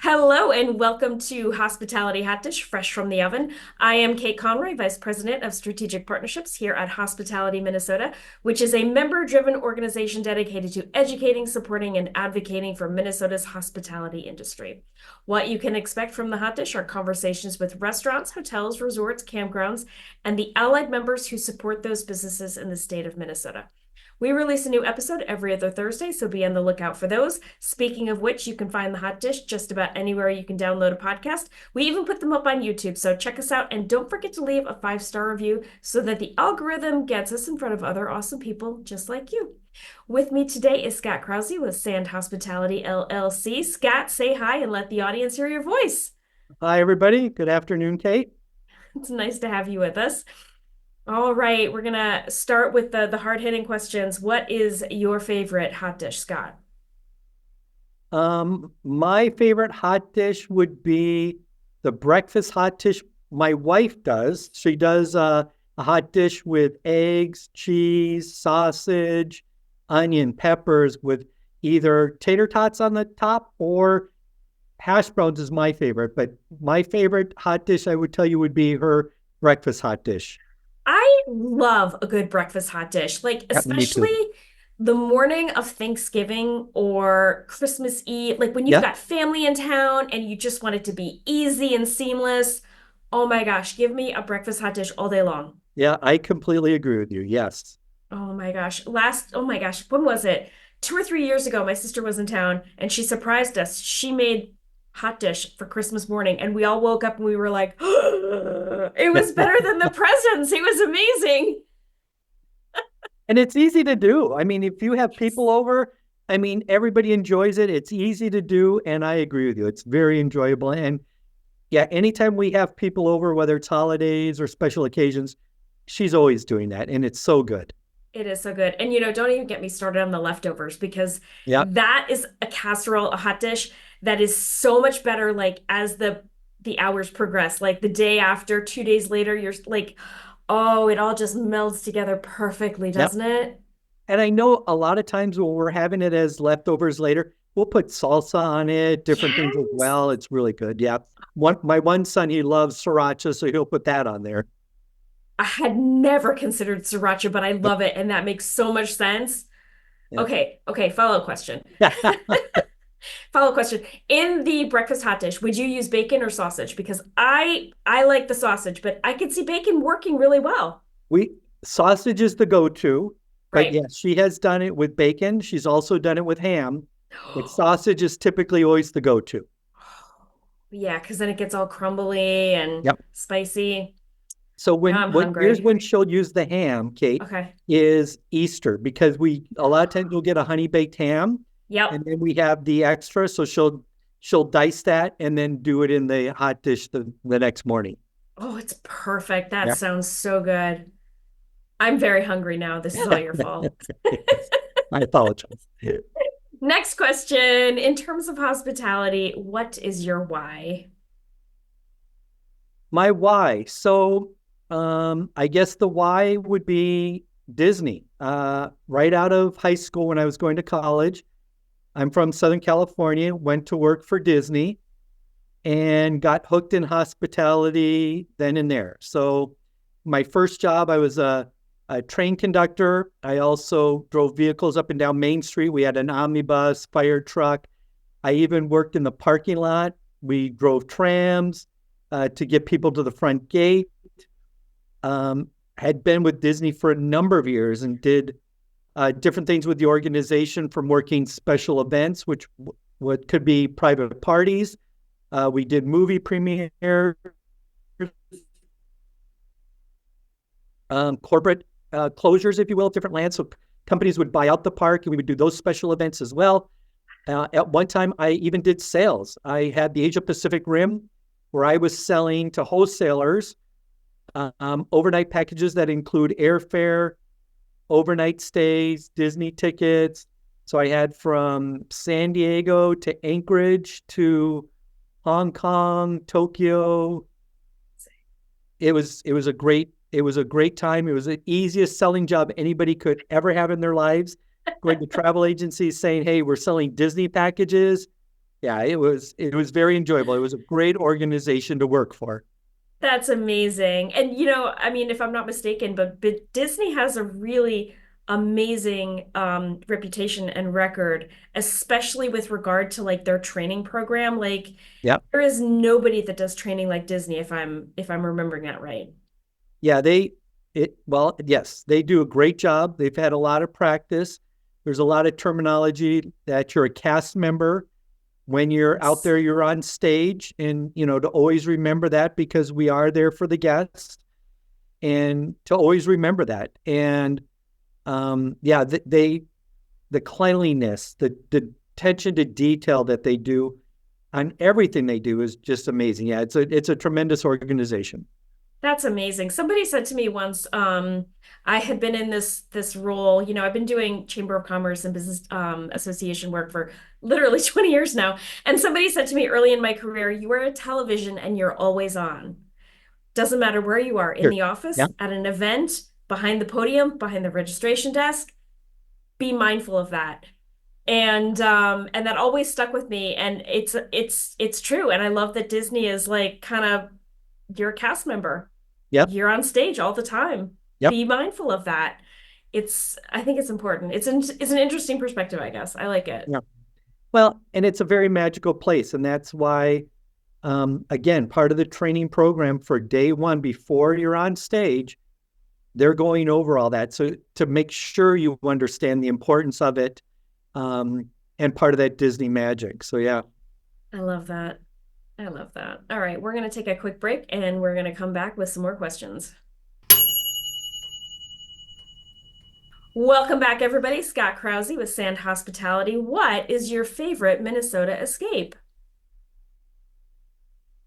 Hello and welcome to Hospitality Hotdish, fresh from the oven. I am Kate Conroy, Vice President of Strategic Partnerships here at Hospitality Minnesota, which is a member-driven organization dedicated to educating, supporting, and advocating for Minnesota's hospitality industry. What you can expect from the Hot Dish are conversations with restaurants, hotels, resorts, campgrounds, and the allied members who support those businesses in the state of Minnesota. We release a new episode every other Thursday, so be on the lookout for those. Speaking of which, you can find the Hot Dish just about anywhere you can download a podcast. We even put them up on YouTube, so check us out and don't forget to leave a 5-star review so that the algorithm gets us in front of other awesome people just like you. With me today is Scott Krause with Sand Hospitality LLC. Scott, say hi and let the audience hear your voice. Hi, everybody. Good afternoon, Kate. It's nice to have you with us. All right, we're gonna start with the hard-hitting questions. What is your favorite hot dish, Scott? My favorite hot dish would be the breakfast hot dish my wife does. She does a hot dish with eggs, cheese, sausage, onion, peppers with either tater tots on the top or hash browns is my favorite. But my favorite hot dish, I would tell you, would be her breakfast hot dish. I love a good breakfast hot dish, like Yeah, me especially too. the morning of Thanksgiving or Christmas Eve, like when you've Yeah, got family in town and you just want it to be easy and seamless. Oh my gosh, give me a breakfast hot dish all day long. yeah, I completely agree with you. Yes. Oh my gosh. Oh my gosh, when was it? 2 or 3 years ago, my sister was in town and she surprised us. She made hot dish for Christmas morning, and we all woke up and we were like, it was better than the presents. It was amazing. And it's easy to do. I mean, if you have Yes. people over, I mean, everybody enjoys it. It's easy to do. And I agree with you. It's very enjoyable. And yeah, anytime we have people over, whether it's holidays or special occasions, she's always doing that. And it's so good. It is so good. And don't even get me started on the leftovers because Yeah. that is a casserole, a hot dish that is so much better like as the hours progress. Like the day after, 2 days later, you're like, oh, it all just melds together perfectly, Yep. doesn't it? And I know a lot of times when we're having it as leftovers later, we'll put salsa on it, different things as Yes. well. It's really good. Yeah. My one son, he loves sriracha, so he'll put that on there. I had never considered sriracha, but I Yep. love it, and that makes so much sense. Yep. Okay, follow-up question. Follow-up question. In the breakfast hot dish, would you use bacon or sausage? Because I like the sausage, but I could see bacon working really well, We Sausage is the go-to, but right? yes, she has done it with bacon. She's also done it with ham, but sausage is typically always the go-to. Yeah, because then it gets all crumbly and Yep. spicy. So Now when I'm what here's hungry. when she'll use the ham, Kate, Okay. is Easter because we a lot of times we'll get a honey baked ham and Yep. then we have the extra. So she'll dice that and then do it in the hot dish the next morning. Oh, it's perfect. That Yeah. sounds so good. I'm very hungry now. This is all your fault. I apologize. Next question. In terms of hospitality, what is your why? My why. So I guess the why would be Disney. Right out of high school when I was going to college, I'm from Southern California, went to work for Disney and got hooked in hospitality then and there. So my first job, I was a train conductor. I also drove vehicles up and down Main Street. We had an omnibus, fire truck. I even worked in the parking lot. We drove trams to get people to the front gate. Had been with Disney for a number of years and did different things with the organization from working special events, which what could be private parties. We did movie premieres, corporate closures, if you will, different lands. So companies would buy out the park and we would do those special events as well. At one time, I even did sales. I had the Asia Pacific Rim where I was selling to wholesalers overnight packages that include airfare, overnight stays, Disney tickets. So I had from San Diego to Anchorage to Hong Kong, Tokyo. It was a great time. It was the easiest selling job anybody could ever have in their lives. Going to travel agencies saying, "Hey, we're selling Disney packages." Yeah, it was very enjoyable. It was a great organization to work for. That's amazing. And I mean, if I'm not mistaken, but Disney has a really amazing reputation and record, especially with regard to like their training program. Like Yeah. there is nobody that does training like Disney if I'm remembering that right. Yeah, well, yes, they do a great job. They've had a lot of practice. There's a lot of terminology that you're a cast member. When you're out Yes. there, you're on stage, and to always remember that because we are there for the guests, and to always remember that. And yeah, the cleanliness, the attention to detail that they do on everything they do is just amazing. Yeah, it's a tremendous organization. That's amazing. Somebody said to me once, I had been in this role, I've been doing Chamber of Commerce and Business Association work for literally 20 years now. And somebody said to me early in my career, you are a television and you're always on. Doesn't matter where you are, in Here, the yeah, office, at an event, behind the podium, behind the registration desk, be mindful of that. And that always stuck with me. And it's true. And I love that Disney is like kind of you're a cast member. yep, You're on stage all the time. yep, Be mindful of that. I think it's important. It's an interesting perspective, I guess. I like it. yeah. Well, and it's a very magical place, and that's why, again, part of the training program for day one before you're on stage, they're going over all that, so to make sure you understand the importance of it, and part of that Disney magic. So yeah. I love that. I love that. All right, we're going to take a quick break and we're going to come back with some more questions. Welcome back, everybody. Scott Krause with Sand Hospitality. What is your favorite Minnesota escape?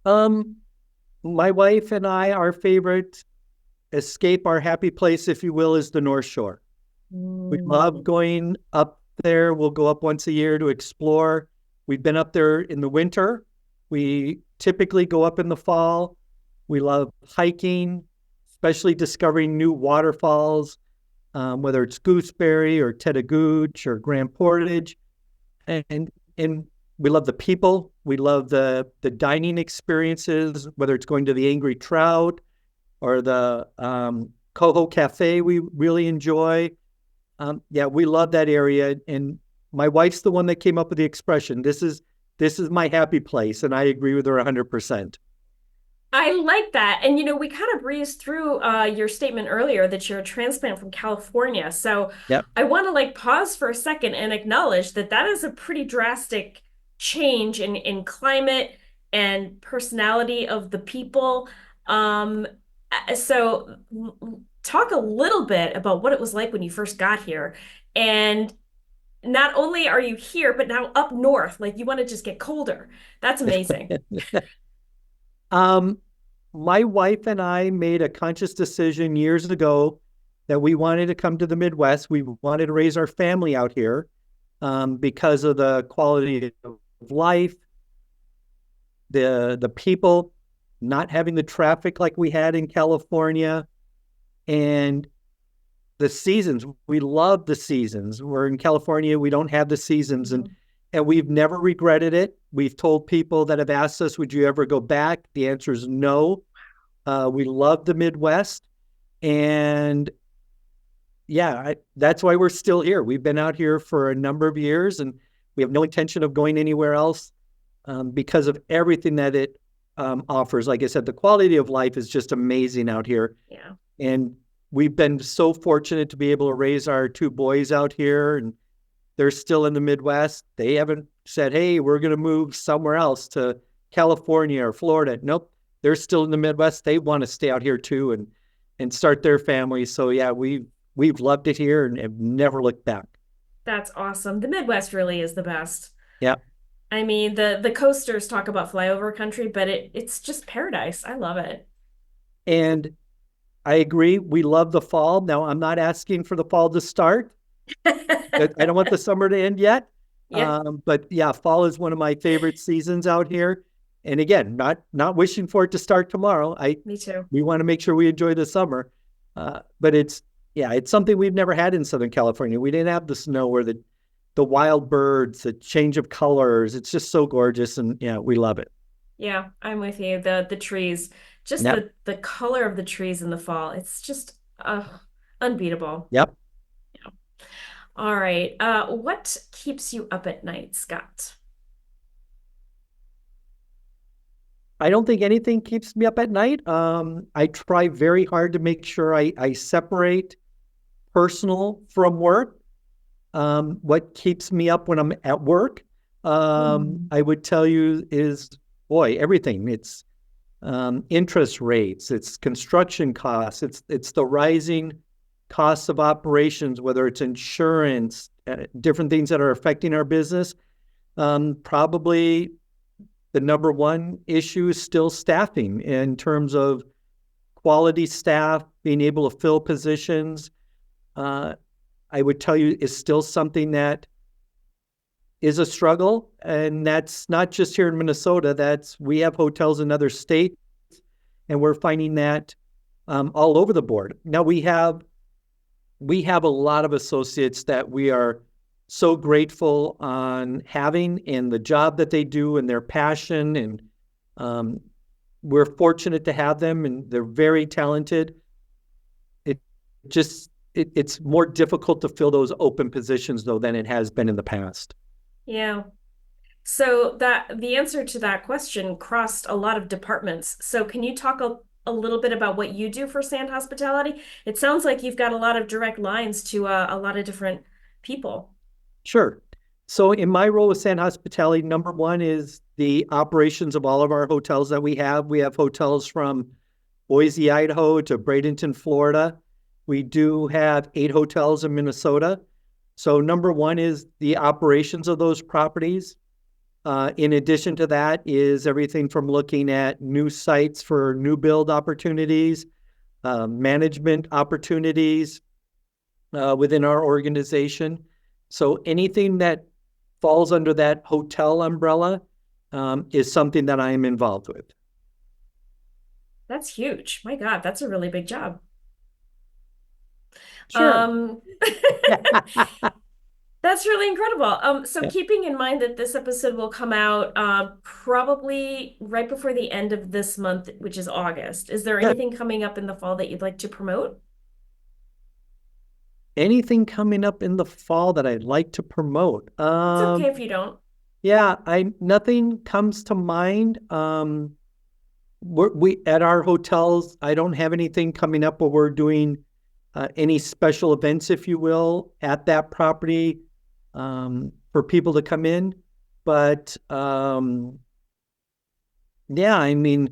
Um, my wife and I, our favorite escape, our happy place, if you will, is the North Shore. We love Mm, going up there. We'll go up once a year to explore. We've been up there in the winter. We typically go up in the fall. We love hiking, especially discovering new waterfalls, whether it's Gooseberry or Tetagooch or Grand Portage. And we love the people. We love the dining experiences, whether it's going to the Angry Trout or the Coho Cafe we really enjoy. Yeah, we love that area. And my wife's the one that came up with the expression, this is my happy place. And I agree with her 100%. I like that. And we kind of breezed through your statement earlier that you're a transplant from California. So Yep. I want to like pause for a second and acknowledge that that is a pretty drastic change in climate and personality of the people. Um, so talk a little bit about what it was like when you first got here. And not only are you here, but now up north, like you want to just get colder. That's amazing. um, my wife and I made a conscious decision years ago that we wanted to come to the Midwest. We wanted to raise our family out here, because of the quality of life, the people, not having the traffic like we had in California, and the seasons. We love the seasons. We're in California, we don't have the seasons, and Mhm. we've never regretted it. We've told people that have asked us, would you ever go back? The answer is no. We love the Midwest. And yeah, that's why we're still here. We've been out here for a number of years, and we have no intention of going anywhere else, because of everything that it offers. Like I said, the quality of life is just amazing out here. Yeah. And we've been so fortunate to be able to raise our two boys out here, and they're still in the Midwest. They haven't said, hey, we're going to move somewhere else to California or Florida. Nope. They're still in the Midwest. They want to stay out here too, and start their families. So yeah, we've loved it here and have never looked back. That's awesome. The Midwest really is the best. Yeah. I mean, the coasters talk about flyover country, but it's just paradise. I love it. And I agree. We love the fall. Now, I'm not asking for the fall to start. I don't want the summer to end yet. Yeah, But yeah, fall is one of my favorite seasons out here. And again, not wishing for it to start tomorrow. me too. We want to make sure we enjoy the summer. But it's something we've never had in Southern California. We didn't have the snow or the wild birds, the change of colors. It's just so gorgeous, and yeah, we love it. Yeah, I'm with you. The trees, just Yep. the color of the trees in the fall. It's just unbeatable. Yep. All right. What keeps you up at night, Scott? I don't think anything keeps me up at night. I try very hard to make sure I separate personal from work. What keeps me up when I'm at work, I would tell you is, boy, everything. It's interest rates, it's construction costs, it's the rising costs of operations, whether it's insurance, different things that are affecting our business. Probably the number one issue is still staffing in terms of quality staff, being able to fill positions. Uh, I would tell you is still something that is a struggle. And that's not just here in Minnesota. We have hotels in other states, and we're finding that all over the board. Now we have a lot of associates that we are so grateful on having in the job that they do and their passion. And um, we're fortunate to have them, and they're very talented. It just it's more difficult to fill those open positions though than it has been in the past. Yeah. So that the answer to that question crossed a lot of departments. So can you talk a little bit about what you do for Sand Hospitality? It sounds like you've got a lot of direct lines to a lot of different people. Sure. So in my role with Sand Hospitality, number one is the operations of all of our hotels that we have. We have hotels from Boise, Idaho to Bradenton, Florida. We do have 8 hotels in Minnesota. So number one is the operations of those properties. In addition to that is everything from looking at new sites for new build opportunities, management opportunities within our organization. So anything that falls under that hotel umbrella is something that I am involved with. That's huge. My God, that's a really big job. Sure. Um, That's really incredible. So keeping in mind that this episode will come out probably right before the end of this month, which is August, is there Yeah. anything coming up in the fall that you'd like to promote? Anything coming up in the fall that I'd like to promote? It's okay if you don't. Yeah, I nothing comes to mind. We at our hotels, I don't have anything coming up where we're doing any special events, if you will, at that property for people to come in. But yeah, I mean,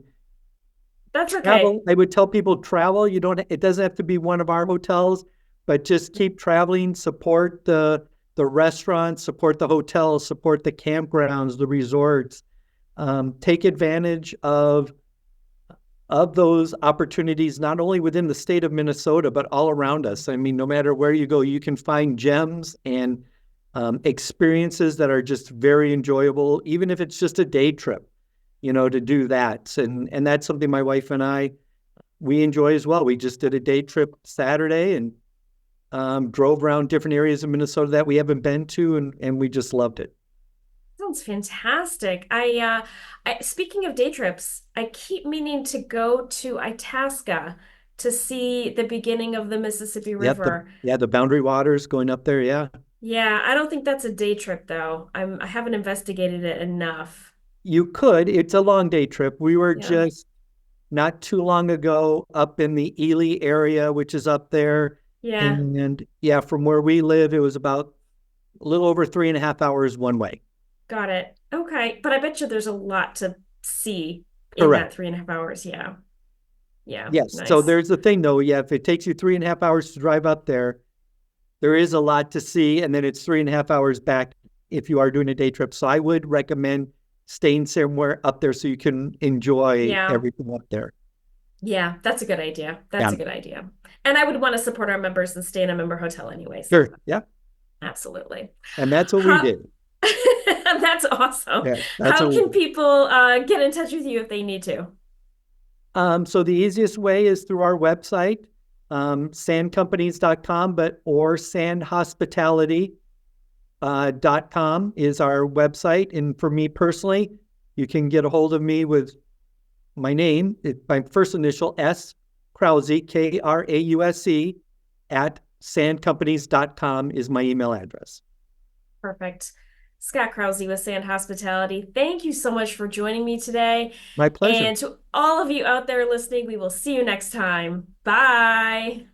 That's okay. travel. I would tell people travel. You don't. It doesn't have to be one of our hotels, but just keep traveling. Support the restaurants, support the hotels, support the campgrounds, the resorts. Take advantage of those opportunities, not only within the state of Minnesota, but all around us. I mean, no matter where you go, you can find gems and experiences that are just very enjoyable, even if it's just a day trip, to do that. And that's something my wife and we enjoy as well. We just did a day trip Saturday and drove around different areas of Minnesota that we haven't been to, and we just loved it. Sounds fantastic. Speaking of day trips, I keep meaning to go to Itasca to see the beginning of the Mississippi Yep, River. the Boundary Waters going up there, yeah. Yeah, I don't think that's a day trip though. I haven't investigated it enough. You could. It's a long day trip. We were Yeah. just not too long ago up in the Ely area, which is up there. Yeah, And yeah, from where we live, it was about a little over 3.5 hours one way. got it. Okay. But I bet you there's a lot to see in that Correct. 3.5 hours. Yeah. Yeah. Yes. So Nice. there's the thing though. Yeah, if it takes you 3.5 hours to drive up there, there is a lot to see. And then it's 3.5 hours back if you are doing a day trip. So I would recommend staying somewhere up there so you can enjoy Yeah. everything up there. Yeah. That's a good idea. That's Yeah. a good idea. And I would want to support our members and stay in a member hotel anyway. So Sure. Yeah. absolutely. And that's what we How, did. that's awesome. Yeah. That's How what we can did. people get in touch with you if they need to? So the easiest way is through our website, sandcompanies.com, or Sand Hospitality .com is our website. And for me personally, you can get a hold of me with my name, my first initial S, Krause, Krause, at sandcompanies.com is my email address. Perfect. Scott Krause with Sand Hospitality. Thank you so much for joining me today. My pleasure. And to all of you out there listening, we will see you next time. Bye.